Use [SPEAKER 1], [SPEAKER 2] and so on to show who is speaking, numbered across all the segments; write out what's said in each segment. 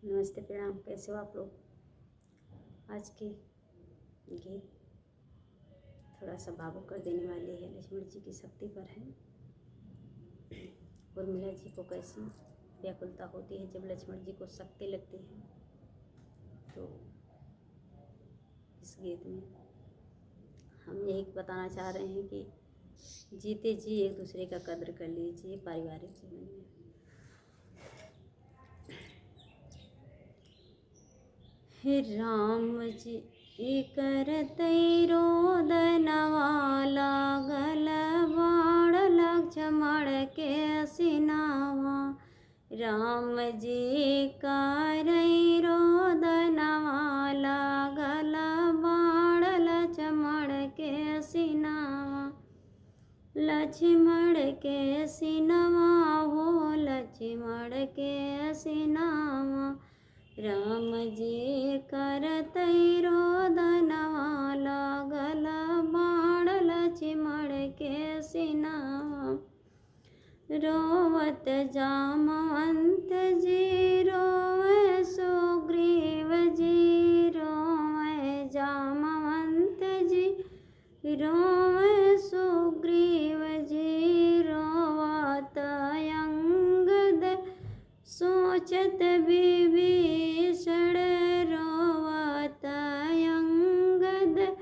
[SPEAKER 1] नमस्ते, प्रणाम। कैसे हो आप लोग। आज के गीत थोड़ा सा भावुक कर देने वाले हैं। लक्ष्मण जी की शक्ति पर है। उर्मिला जी को कैसी व्याकुलता होती है जब लक्ष्मण जी को शक्ति लगती है। तो इस गीत में हम यही बताना चाह रहे हैं कि जीते जी एक दूसरे का कद्र कर लीजिए पारिवारिक जीवन में। हे राम जी करतै रोदनवा लागल बाण लक्ष्मण के सिनावा। राम जी करई रोदनवा लागल बाण लक्ष्मण के सिनावा। लक्ष्मण के सिनावा हो लक्ष्मण के सिनावा। राम जी करतै रोदनवा लागल बाण लक्ष्मण के सिनावा। रोवत जामवंत जी रोवे सुग्रीव जी। रोवे जामवंत जी रोवे सुग्रीव जी। रोवत अंगद सोचत विभीषण। रोवत अंगद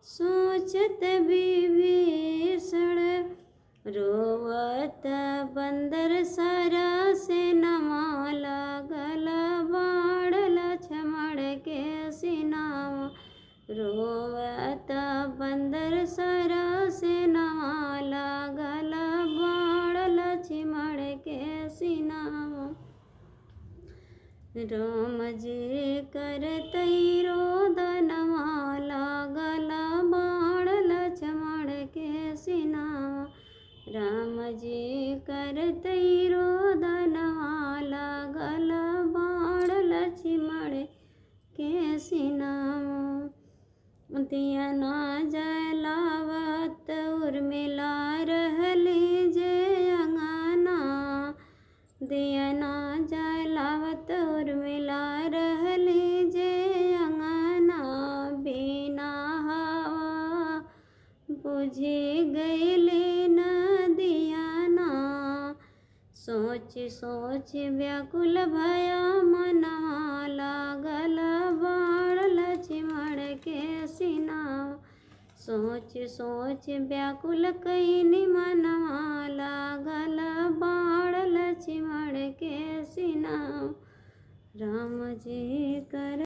[SPEAKER 1] सोचत विभीषण। रोवत बंदर सेनावा लागल बाण लक्ष्मण के सिनावा। रोवत बंदर सेनावा लागल बाण लक्ष्मण के सिनावा। राम जी करतै रोदनवा लागल बाण लक्ष्मण के सिनावा। राम जी करतै रोदनवा लागल बाण लक्ष्मण के सिनावा। दिया ना जलावत उर्मिला रहली जे अंगना। दिया ना जलावत उर्मिला रहली जे अंगना। बिना हवा बुझी गईली नदिया ना। सोच सोच व्याकुल भया मनवा लागल बाण लक्ष्मण के सिनावा। सोच सोच व्याकुल कईनि मनवा लागल बाण लक्ष्मण के सिनावा। राम जी कर